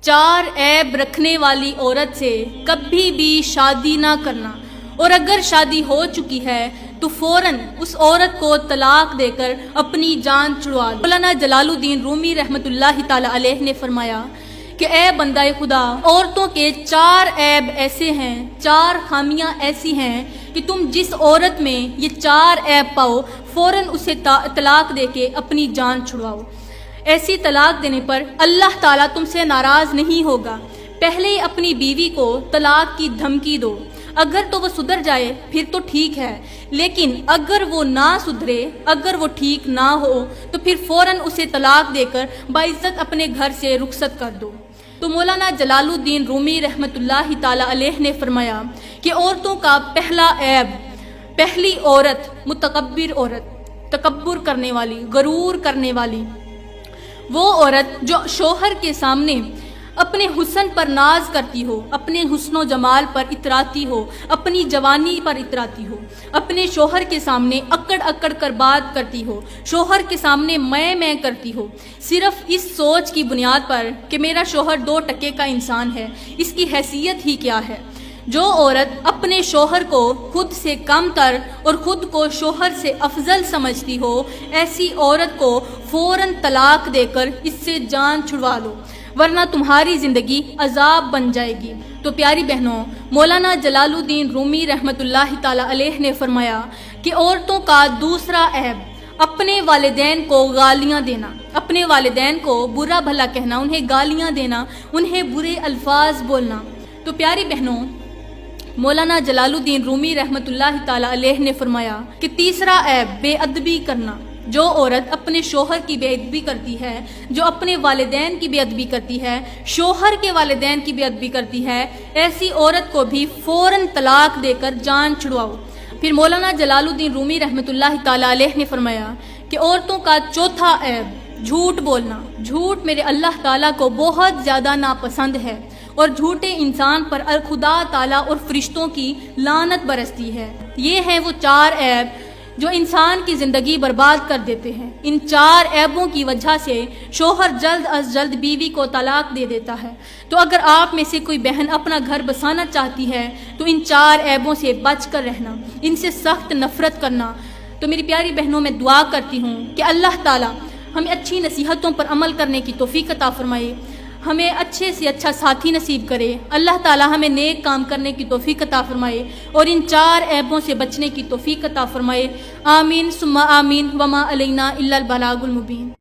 4 ऐब रखने वाली औरत से कभी भी शादी ना करना, और अगर शादी हो चुकी है तो फौरन उस औरत को तलाक देकर अपनी जान छुड़वा लो। मौलाना जलालुद्दीन रूमी रहमतुल्लाहि ताला अलैह ने फरमाया कि ए बंदा खुदा, औरतों के 4 ऐब ऐसे हैं, 4 खामियां ऐसी हैं कि तुम जिस औरत में ये 4 ऐब पाओ फौरन उसे तलाक देके अपनी जान छुड़वाओ। ऐसी तलाक देने पर अल्लाह ताला तुमसे नाराज नहीं होगा। पहले ही अपनी बीवी को तलाक की धमकी दो, अगर तो वो सुधर जाए फिर तो ठीक है, लेकिन अगर वो ना सुधरे, अगर वो ठीक ना हो तो फिर फौरन उसे तलाक देकर बाइज्जत अपने घर से रुखसत कर दो। तो मौलाना जलालुद्दीन रूमी रहमतुल्लाहि ताला अलैह ने फरमाया कि औरतों का पहला ऐब, पहली औरत मुतकब्बिर औरत, तकब्बुर करने वाली, गरूर करने वाली, वो औरत जो शोहर के सामने अपने हुस्न पर नाज करती हो, अपने हुस्नो जमाल पर इतराती हो, अपनी जवानी पर इतराती हो, अपने शोहर के सामने अकड़ अकड़ कर बात करती हो, शोहर के सामने मैं करती हो, सिर्फ इस सोच की बुनियाद पर कि मेरा शोहर 2 टके का इंसान है, इसकी हैसियत ही क्या है। जो औरत अपने शोहर को खुद से कम तर और खुद को शोहर से अफजल समझती हो, ऐसी औरत को फौरन तलाक देकर इससे जान छुड़वा लो, वरना तुम्हारी ज़िंदगी अजाब बन जाएगी। तो प्यारी बहनों, मौलाना जलालुद्दीन रूमी रहमतुल्लाहि ताला अलैह ने फरमाया कि औरतों का दूसरा ऐब अपने वालिदैन को गालियाँ देना, अपने वालिदैन को बुरा भला कहना, उन्हें गालियाँ देना, उन्हें बुरे अल्फाज बोलना। तो प्यारी बहनों, मौलाना जलालुद्दीन रूमी रहमतुल्लाहि ताला अलैह ने फरमाया कि तीसरा ऐब बेअदबी करना। जो औरत अपने शोहर की बेअदबी करती है, जो अपने वालिदैन की बेअदबी करती है, शोहर के वालिदैन की बेअदबी करती है, ऐसी औरत को भी फौरन तलाक देकर जान छुड़वाओ। फिर मौलाना जलालुद्दीन रूमी रहमतुल्लाहि ताला अलैह ने फरमाया कि औरतों का चौथा ऐब झूठ बोलना। झूठ मेरे अल्लाह ताला को बहुत ज़्यादा नापसंद है और झूठे इंसान पर खुदा ताला और फरिश्तों की लानत बरसती है। ये हैं वो 4 ऐब जो इंसान की ज़िंदगी बर्बाद कर देते हैं। इन 4 ऐबों की वजह से शोहर जल्द अज जल्द बीवी को तलाक दे देता है। तो अगर आप में से कोई बहन अपना घर बसाना चाहती है तो इन 4 ऐबों से बच कर रहना, इनसे सख्त नफरत करना। तो मेरी प्यारी बहनों, मैं दुआ करती हूँ कि अल्लाह ताला हमें अच्छी नसीहतों पर अमल करने की तौफीक अता फरमाए, हमें अच्छे से अच्छा साथी नसीब करे। अल्लाह ताला हमें नेक काम करने की तौफीक अता फरमाए और इन 4 ऐबों से बचने की तौफीक अता फरमाए। आमीन सुम्मा आमीन, वमा अलैना इल्लल बलागुल मुबीन।